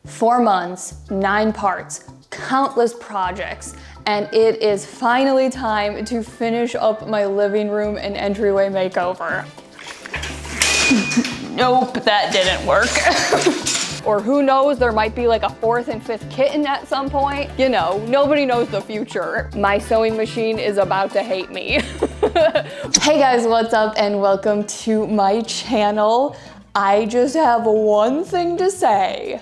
4 months, 9 parts, countless projects, and it is finally time to finish up my living room and entryway makeover. Nope, that didn't work. Or who knows, there might be like a 4th and 5th kitten at some point. You know, nobody knows the future. My sewing machine is about to hate me. Hey guys, what's up and welcome to my channel. I just have one thing to say.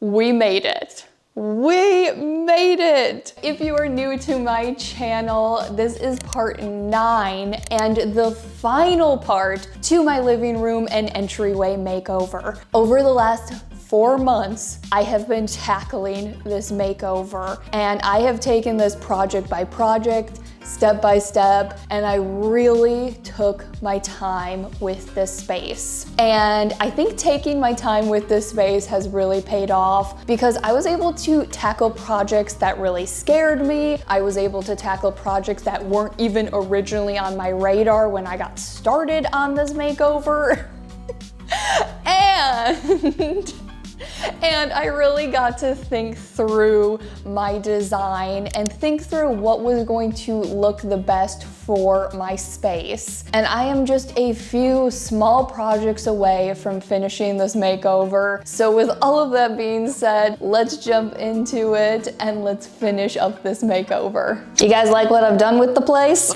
We made it. We made it! If you are new to my channel, this is part 9 and the final part to my living room and entryway makeover. Over the last 4 months, I have been tackling this makeover and I have taken this project by project, step by step, and I really took my time with this space. And I think taking my time with this space has really paid off because I was able to tackle projects that really scared me. I was able to tackle projects that weren't even originally on my radar when I got started on this makeover. And I really got to think through my design and think through what was going to look the best for my space. And I am just a few small projects away from finishing this makeover. So with all of that being said, let's jump into it and let's finish up this makeover. You guys like what I've done with the place?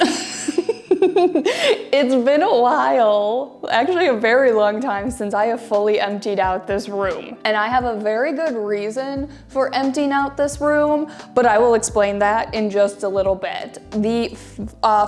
It's been a while, actually a very long time since I have fully emptied out this room. And I have a very good reason for emptying out this room, but I will explain that in just a little bit. The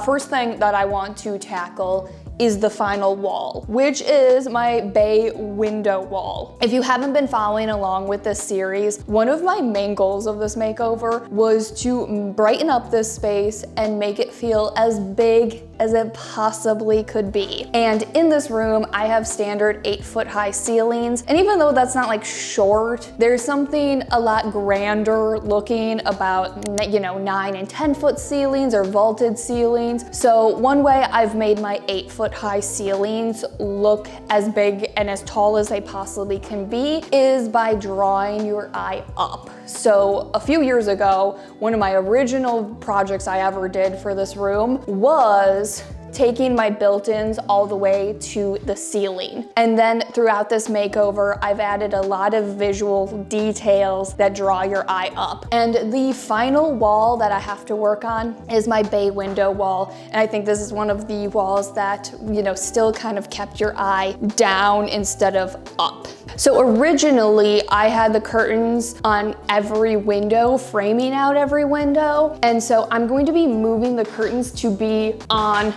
first thing that I want to tackle is the final wall, which is my bay window wall. If you haven't been following along with this series, one of my main goals of this makeover was to brighten up this space and make it feel as big as it possibly could be. And in this room, I have standard 8-foot high ceilings. And even though that's not like short, there's something a lot grander looking about, 9 and 10-foot ceilings or vaulted ceilings. So one way I've made my 8-foot high ceilings look as big and as tall as they possibly can be is by drawing your eye up. So a few years ago, one of my original projects I ever did for this room was taking my built-ins all the way to the ceiling. And then throughout this makeover, I've added a lot of visual details that draw your eye up. And the final wall that I have to work on is my bay window wall. And I think this is one of the walls that, still kind of kept your eye down instead of up. So originally I had the curtains on every window, framing out every window. And so I'm going to be moving the curtains to be on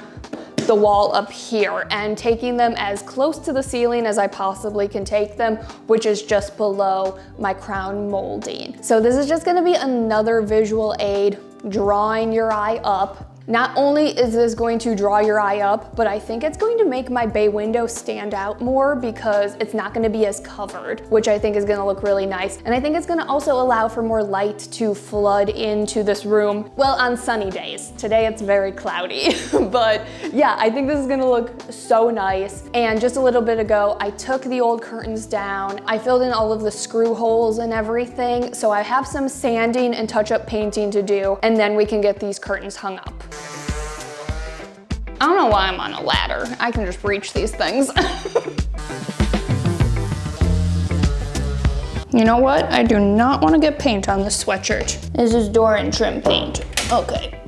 the wall up here and taking them as close to the ceiling as I possibly can take them, which is just below my crown molding. So this is just gonna be another visual aid, drawing your eye up. Not only is this going to draw your eye up, but I think it's going to make my bay window stand out more because it's not gonna be as covered, which I think is gonna look really nice. And I think it's gonna also allow for more light to flood into this room. Well, on sunny days. Today it's very cloudy, but yeah, I think this is gonna look so nice. And just a little bit ago, I took the old curtains down. I filled in all of the screw holes and everything. So I have some sanding and touch-up painting to do, and then we can get these curtains hung up. I don't know why I'm on a ladder. I can just reach these things. You know what? I do not want to get paint on this sweatshirt. This is door and trim paint. Okay.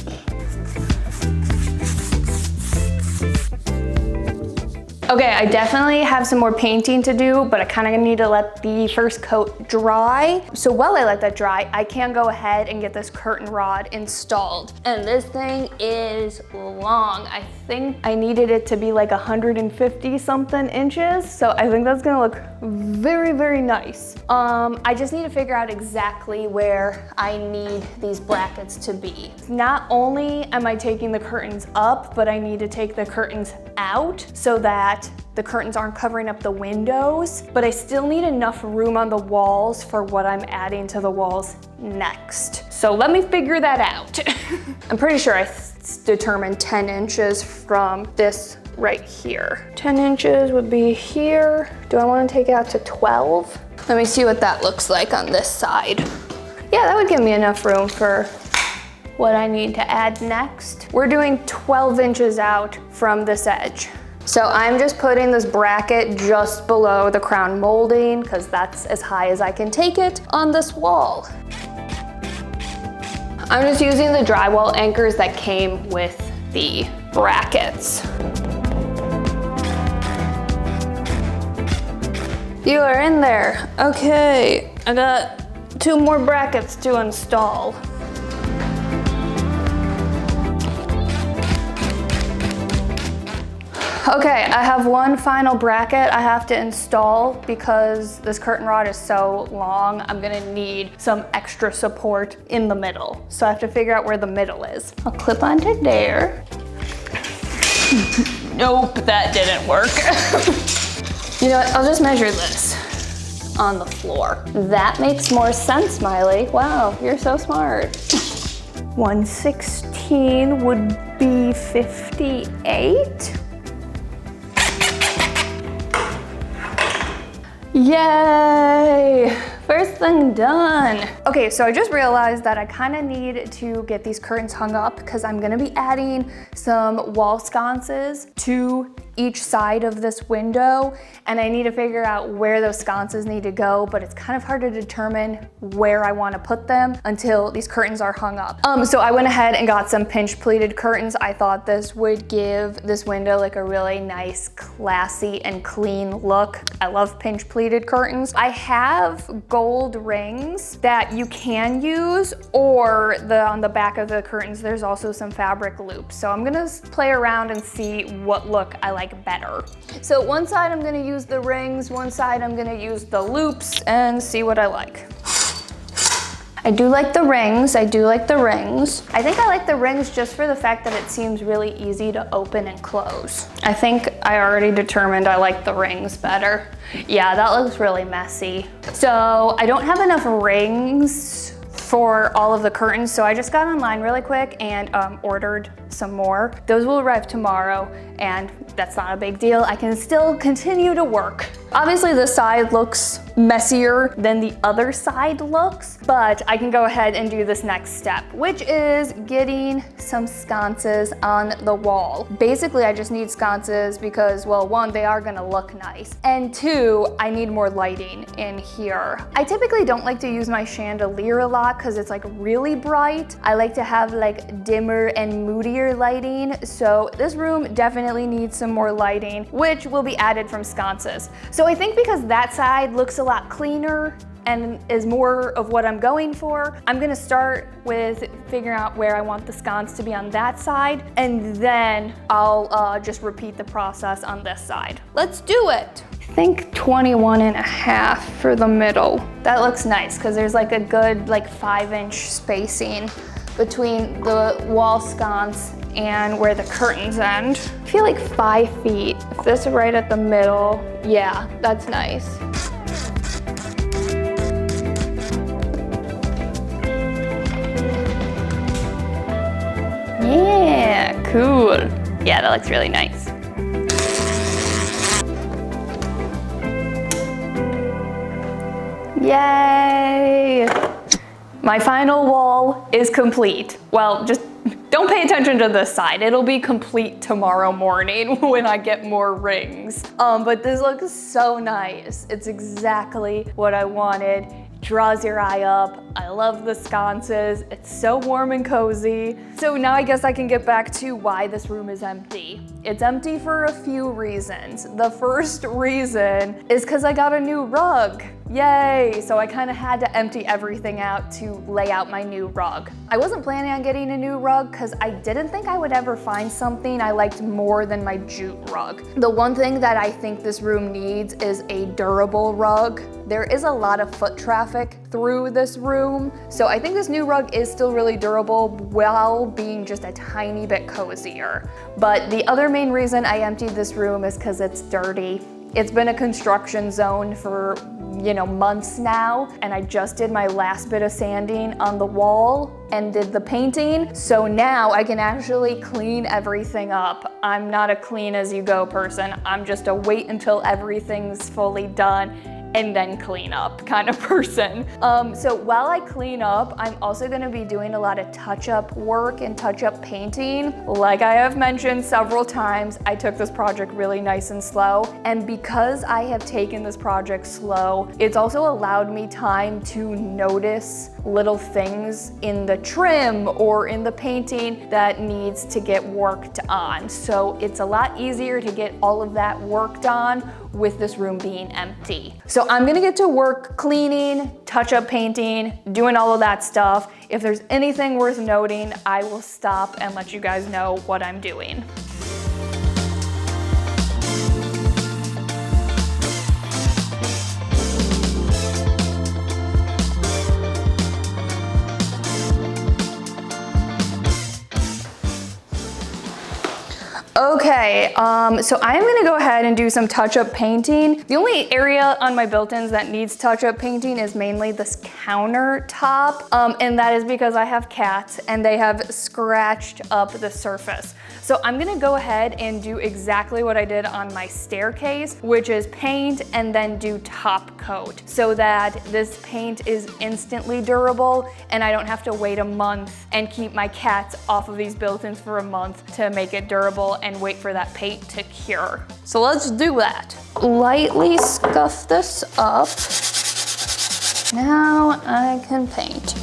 Okay, I definitely have some more painting to do, but I kind of need to let the first coat dry. So while I let that dry, I can go ahead and get this curtain rod installed. And this thing is long. I think I needed it to be like 150 something inches. So I think that's gonna look very, very nice. I just need to figure out exactly where I need these brackets to be. Not only am I taking the curtains up, but I need to take the curtains out so that the curtains aren't covering up the windows, but I still need enough room on the walls for what I'm adding to the walls next. So let me figure that out. I'm pretty sure I determined 10 inches from this right here. 10 inches would be here. Do I want to take it out to 12? Let me see what that looks like on this side. Yeah, that would give me enough room for what I need to add next. We're doing 12 inches out from this edge. So I'm just putting this bracket just below the crown molding because that's as high as I can take it on this wall. I'm just using the drywall anchors that came with the brackets. You are in there. Okay, I got 2 more brackets to install. Okay, I have one final bracket I have to install because this curtain rod is so long. I'm gonna need some extra support in the middle. So I have to figure out where the middle is. I'll clip onto there. Nope, that didn't work. You know what, I'll just measure this on the floor. That makes more sense, Miley. Wow, you're so smart. 116 would be 58. Yay! First thing done. Okay, so I just realized that I kind of need to get these curtains hung up because I'm gonna be adding some wall sconces to each side of this window, and I need to figure out where those sconces need to go, but it's kind of hard to determine where I want to put them until these curtains are hung up. So I went ahead and got some pinch pleated curtains. I thought this would give this window like a really nice, classy and clean look. I love pinch pleated curtains. I have gold rings that you can use, or on the back of the curtains there's also some fabric loops. So I'm gonna play around and see what look I like better. So one side I'm gonna use the rings, one side I'm gonna use the loops and see what I like. I do like the rings, I do like the rings. I think I like the rings just for the fact that it seems really easy to open and close. I think I already determined I like the rings better. Yeah, that looks really messy. So I don't have enough rings for all of the curtains, so I just got online really quick and ordered some more. Those will arrive tomorrow, and that's not a big deal. I can still continue to work. Obviously this side looks messier than the other side looks, but I can go ahead and do this next step, which is getting some sconces on the wall. Basically, I just need sconces because, well, one, they are gonna look nice, and two, I need more lighting in here. I typically don't like to use my chandelier a lot because it's like really bright. I like to have like dimmer and moodier lighting, so this room definitely needs some more lighting, which will be added from sconces. So I think because that side looks a lot cleaner and is more of what I'm going for, I'm gonna start with figuring out where I want the sconce to be on that side, and then I'll just repeat the process on this side. Let's do it. I think 21.5 for the middle. That looks nice because there's like a good like 5-inch spacing between the wall sconce and where the curtains end. I feel like 5 feet. If this is right at the middle, yeah, that's nice. Yeah, cool. Yeah, that looks really nice. Yay! My final wall is complete. Well, just don't pay attention to this side. It'll be complete tomorrow morning when I get more rings. But this looks so nice. It's exactly what I wanted. Draws your eye up. I love the sconces. It's so warm and cozy. So now I guess I can get back to why this room is empty. It's empty for a few reasons. The first reason is because I got a new rug. Yay! So I kind of had to empty everything out to lay out my new rug. I wasn't planning on getting a new rug because I didn't think I would ever find something I liked more than my jute rug. The one thing that I think this room needs is a durable rug. There is a lot of foot traffic through this room, so I think this new rug is still really durable while being just a tiny bit cozier. But the other main reason I emptied this room is because it's dirty. It's been a construction zone for, months now, and I just did my last bit of sanding on the wall and did the painting, so now I can actually clean everything up. I'm not a clean as you go person. I'm just a wait until everything's fully done and then clean up kind of person. So while I clean up, I'm also gonna be doing a lot of touch-up work and touch-up painting. Like I have mentioned several times, I took this project really nice and slow, and because I have taken this project slow, it's also allowed me time to notice little things in the trim or in the painting that needs to get worked on. So it's a lot easier to get all of that worked on with this room being empty. So I'm gonna get to work cleaning, touch-up painting, doing all of that stuff. If there's anything worth noting, I will stop and let you guys know what I'm doing. Okay, so I am gonna go ahead and do some touch-up painting. The only area on my built-ins that needs touch-up painting is mainly this countertop, and that is because I have cats and they have scratched up the surface. So I'm gonna go ahead and do exactly what I did on my staircase, which is paint and then do top coat so that this paint is instantly durable and I don't have to wait a month and keep my cats off of these built-ins for a month to make it durable and wait for that paint to cure. So let's do that. Lightly scuff this up. Now I can paint.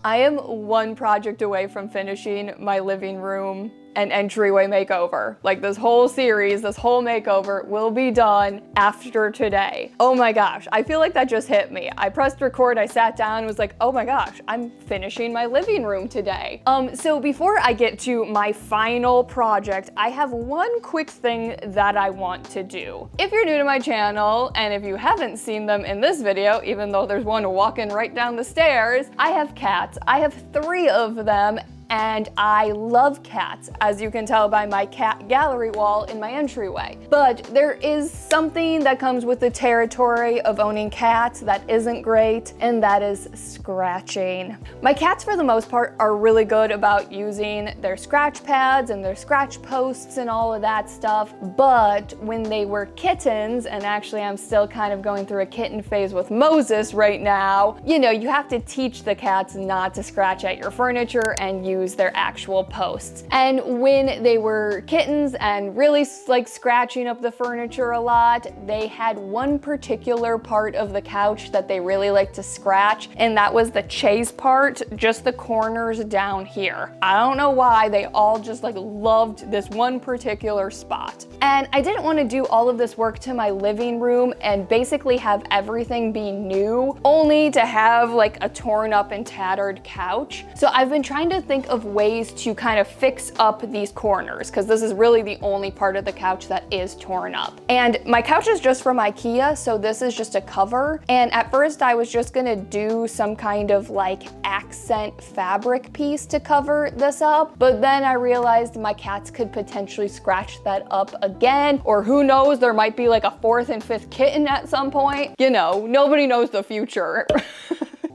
I am one project away from finishing my living room and entryway makeover. Like this whole series, this whole makeover will be done after today. Oh my gosh, I feel like that just hit me. I pressed record, I sat down and was like, oh my gosh, I'm finishing my living room today. So before I get to my final project, I have one quick thing that I want to do. If you're new to my channel, and if you haven't seen them in this video, even though there's one walking right down the stairs, I have cats. I have 3 of them, and I love cats, as you can tell by my cat gallery wall in my entryway. But there is something that comes with the territory of owning cats that isn't great, and that is scratching. My cats, for the most part, are really good about using their scratch pads and their scratch posts and all of that stuff, but when they were kittens, and actually I'm still kind of going through a kitten phase with Moses right now, you know, you have to teach the cats not to scratch at your furniture and use their actual posts. And when they were kittens and really like scratching up the furniture a lot, they had one particular part of the couch that they really liked to scratch, and that was the chase part, just the corners down here. I don't know why, they all just like loved this one particular spot. And I didn't want to do all of this work to my living room and basically have everything be new, only to have like a torn up and tattered couch. So I've been trying to think of ways to kind of fix up these corners, because this is really the only part of the couch that is torn up. And my couch is just from IKEA, so this is just a cover. And at first I was just gonna do some kind of like accent fabric piece to cover this up, but then I realized my cats could potentially scratch that up again, or who knows, there might be like a 4th and 5th kitten at some point. You know, nobody knows the future.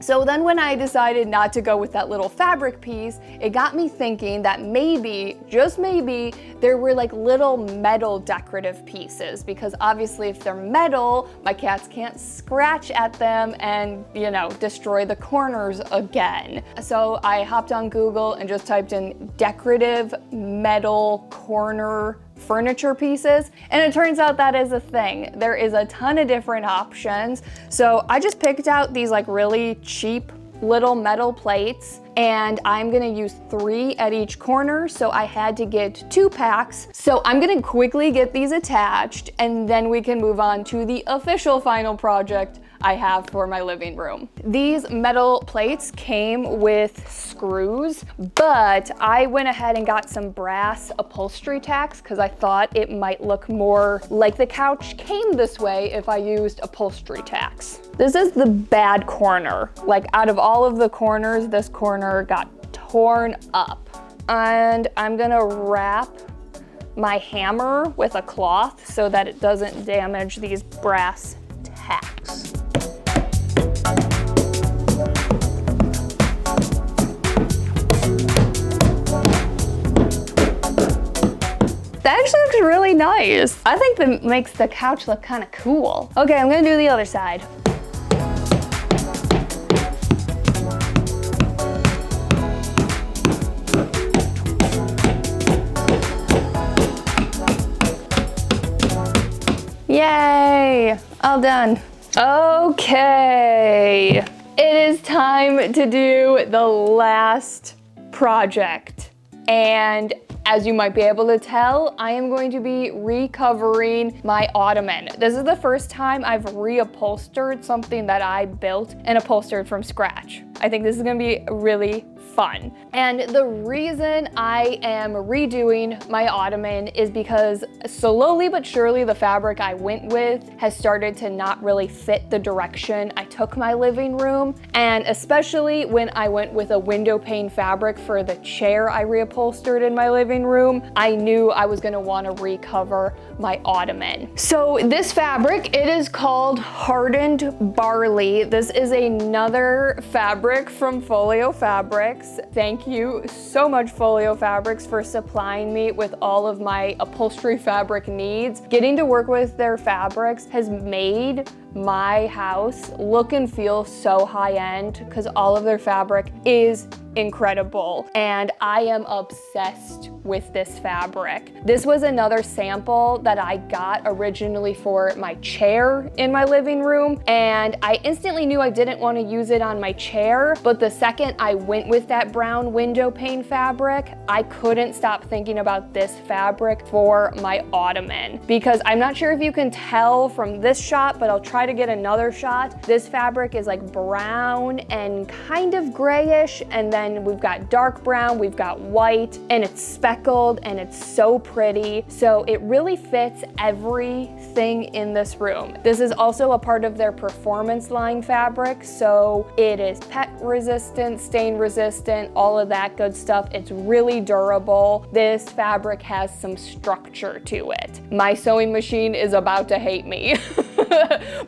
So then when I decided not to go with that little fabric piece, it got me thinking that maybe, just maybe, there were like little metal decorative pieces, because obviously if they're metal, my cats can't scratch at them and, you know, destroy the corners again. So I hopped on Google and just typed in decorative metal corner furniture pieces, and it turns out that is a thing. There is a ton of different options. So I just picked out these like really cheap little metal plates, and I'm gonna use 3 at each corner, so I had to get 2 packs. So I'm gonna quickly get these attached, and then we can move on to the official final project I have for my living room. These metal plates came with screws, but I went ahead and got some brass upholstery tacks because I thought it might look more like the couch came this way if I used upholstery tacks. This is the bad corner. Like, out of all of the corners, this corner got torn up. And I'm gonna wrap my hammer with a cloth so that it doesn't damage these brass tacks. That actually looks really nice. I think that makes the couch look kind of cool. Okay, I'm gonna do the other side. Yay, all done. Okay, it is time to do the last project. And as you might be able to tell, I am going to be recovering my ottoman. This is the first time I've reupholstered something that I built and upholstered from scratch. I think this is gonna be really fun. And the reason I am redoing my ottoman is because slowly but surely the fabric I went with has started to not really fit the direction I took my living room. And especially when I went with a window pane fabric for the chair I reupholstered in my living room, I knew I was gonna wanna recover my ottoman. So this fabric, it is called Hardened Barley. This is another fabric from Folio Fabrics. Thank you so much, Folio Fabrics, for supplying me with all of my upholstery fabric needs. Getting to work with their fabrics has made my house look and feel so high-end because all of their fabric is incredible, and I am obsessed with this fabric. This was another sample that I got originally for my chair in my living room, and I instantly knew I didn't want to use it on my chair, but the second I went with that brown window pane fabric, I couldn't stop thinking about this fabric for my ottoman, because I'm not sure if you can tell from this shot, but I'll try to get another shot. This fabric is like brown and kind of grayish, and then we've got dark brown, we've got white, and it's speckled, and it's so pretty. So it really fits everything in this room. This is also a part of their performance line fabric, so it is pet resistant, stain resistant, all of that good stuff. It's really durable. This fabric has some structure to it. My sewing machine is about to hate me.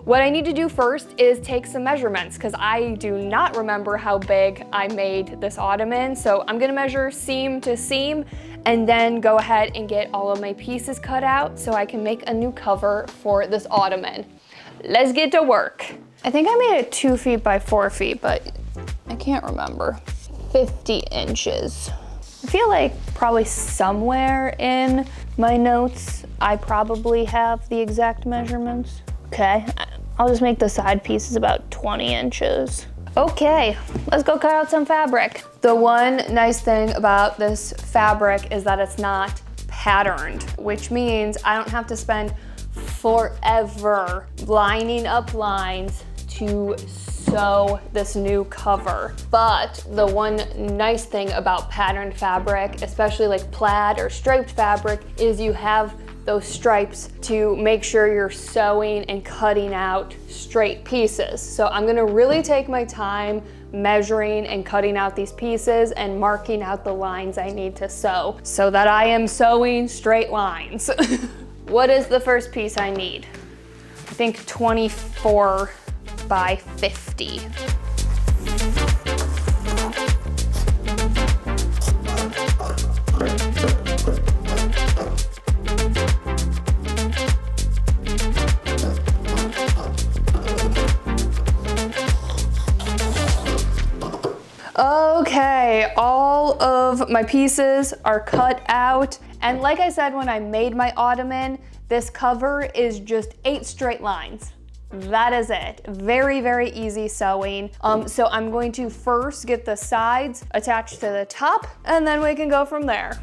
What I need to do first is take some measurements because I do not remember how big I made this ottoman. So I'm gonna measure seam to seam and then go ahead and get all of my pieces cut out so I can make a new cover for this ottoman. Let's get to work. I think I made it 2 feet by 4 feet, but I can't remember. 50 inches. I feel like probably somewhere in my notes, I probably have the exact measurements. Okay, I'll just make the side pieces about 20 inches. Okay, let's go cut out some fabric. The one nice thing about this fabric is that it's not patterned, which means I don't have to spend forever lining up lines to sew this new cover. But the one nice thing about patterned fabric, especially like plaid or striped fabric, is you have those stripes to make sure you're sewing and cutting out straight pieces. So I'm gonna really take my time measuring and cutting out these pieces and marking out the lines I need to sew so that I am sewing straight lines. What is the first piece I need? I think 24 by 50. Okay, all of my pieces are cut out. And like I said, when I made my ottoman, this cover is just 8 straight lines. That is it. Very, very easy sewing. So I'm going to first get the sides attached to the top, and then we can go from there.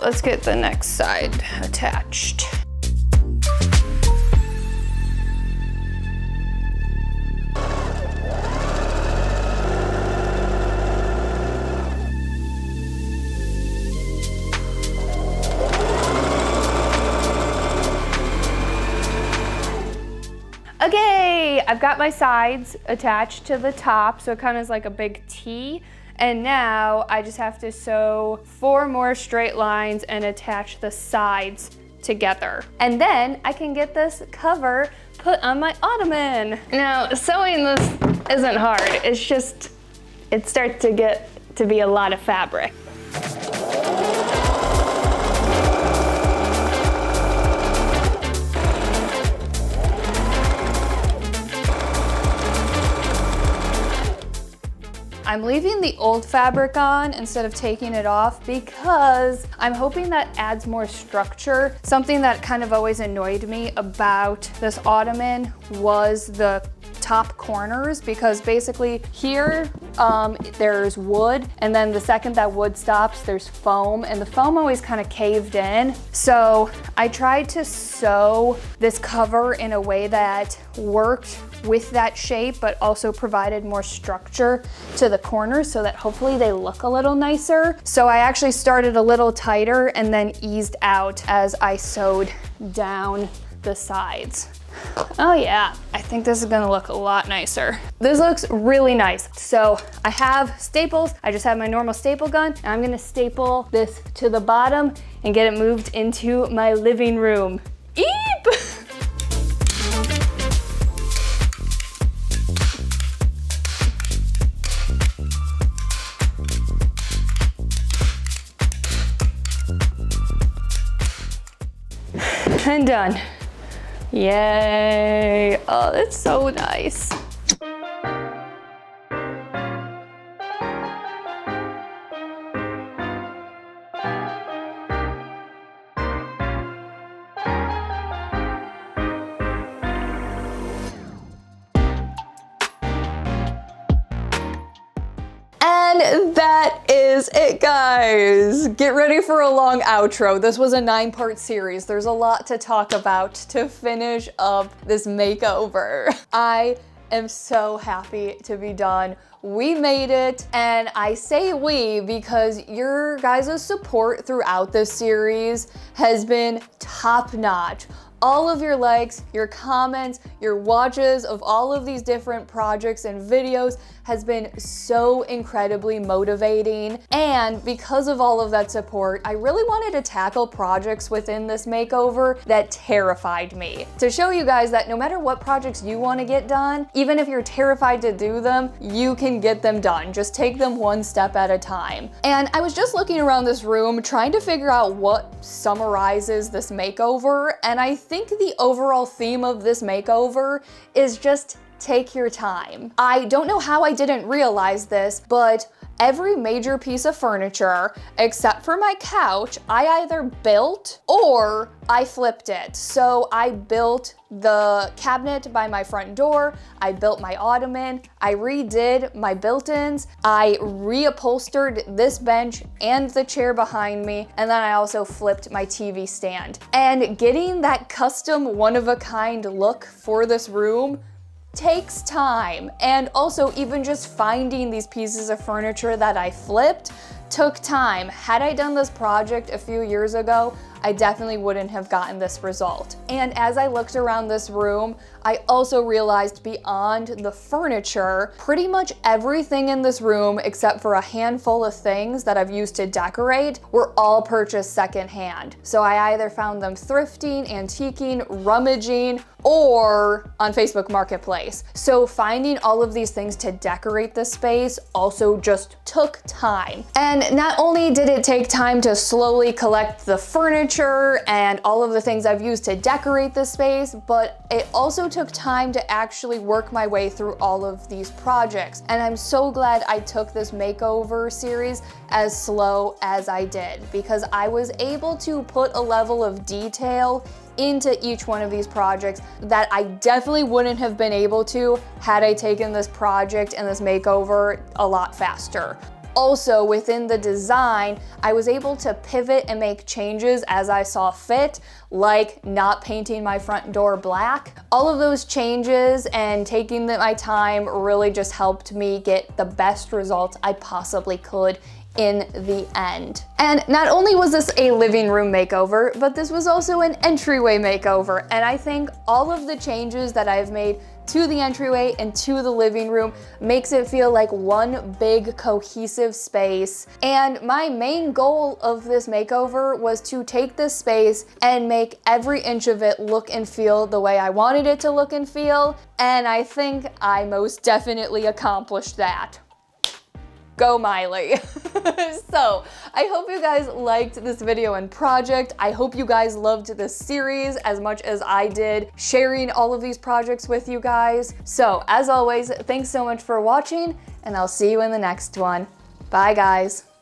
Let's get the next side attached. got my sides attached to the top, so it kind of is like a big T. And now I just have to sew 4 more straight lines and attach the sides together. And then I can get this cover put on my ottoman. Now, sewing this isn't hard. It's just, it starts to get to be a lot of fabric. I'm leaving the old fabric on instead of taking it off because I'm hoping that adds more structure. Something that kind of always annoyed me about this ottoman was the top corners, because basically here there's wood, and then the second that wood stops there's foam, and the foam always kind of caved in. So I tried to sew this cover in a way that worked with that shape but also provided more structure to the corners so that hopefully they look a little nicer. So I actually started a little tighter and then eased out as I sewed down the sides. Oh yeah, I think this is gonna look a lot nicer. This looks really nice. So I have staples. I just have my normal staple gun, and I'm gonna staple this to the bottom and get it moved into my living room. Eep! And done. Yay. Oh, that's so nice. And that is it, guys. Get ready for a long outro. This was a 9-part series. There's a lot to talk about to finish up this makeover. I am so happy to be done. We made it, and I say we because your guys' support throughout this series has been top-notch. All of your likes, your comments, your watches of all of these different projects and videos has been so incredibly motivating. And because of all of that support, I really wanted to tackle projects within this makeover that terrified me. To show you guys that no matter what projects you want to get done, even if you're terrified to do them, you can get them done. Just take them one step at a time. And I was just looking around this room trying to figure out what summarizes this makeover, and I think the overall theme of this makeover is just take your time. I don't know how I didn't realize this, but every major piece of furniture, except for my couch, I either built or I flipped it. So I built the cabinet by my front door, I built my ottoman, I redid my built-ins, I reupholstered this bench and the chair behind me, and then I also flipped my TV stand. And getting that custom one-of-a-kind look for this room takes time, and also even just finding these pieces of furniture that I flipped took time. Had I done this project a few years ago, I definitely wouldn't have gotten this result. And as I looked around this room, I also realized beyond the furniture, pretty much everything in this room, except for a handful of things that I've used to decorate, were all purchased secondhand. So I either found them thrifting, antiquing, rummaging, or on Facebook Marketplace. So finding all of these things to decorate this space also just took time. And not only did it take time to slowly collect the furniture and all of the things I've used to decorate this space, but it also took time to actually work my way through all of these projects. And I'm so glad I took this makeover series as slow as I did, because I was able to put a level of detail into each one of these projects that I definitely wouldn't have been able to had I taken this project and this makeover a lot faster. Also, within the design, I was able to pivot and make changes as I saw fit, like not painting my front door black. All of those changes and taking my time really just helped me get the best results I possibly could in the end. And not only was this a living room makeover, but this was also an entryway makeover. And I think all of the changes that I've made to the entryway and to the living room, makes it feel like one big cohesive space. And my main goal of this makeover was to take this space and make every inch of it look and feel the way I wanted it to look and feel, and I think I most definitely accomplished that. Go Miley. So I hope you guys liked this video and project. I hope you guys loved this series as much as I did sharing all of these projects with you guys. So as always, thanks so much for watching, and I'll see you in the next one. Bye guys.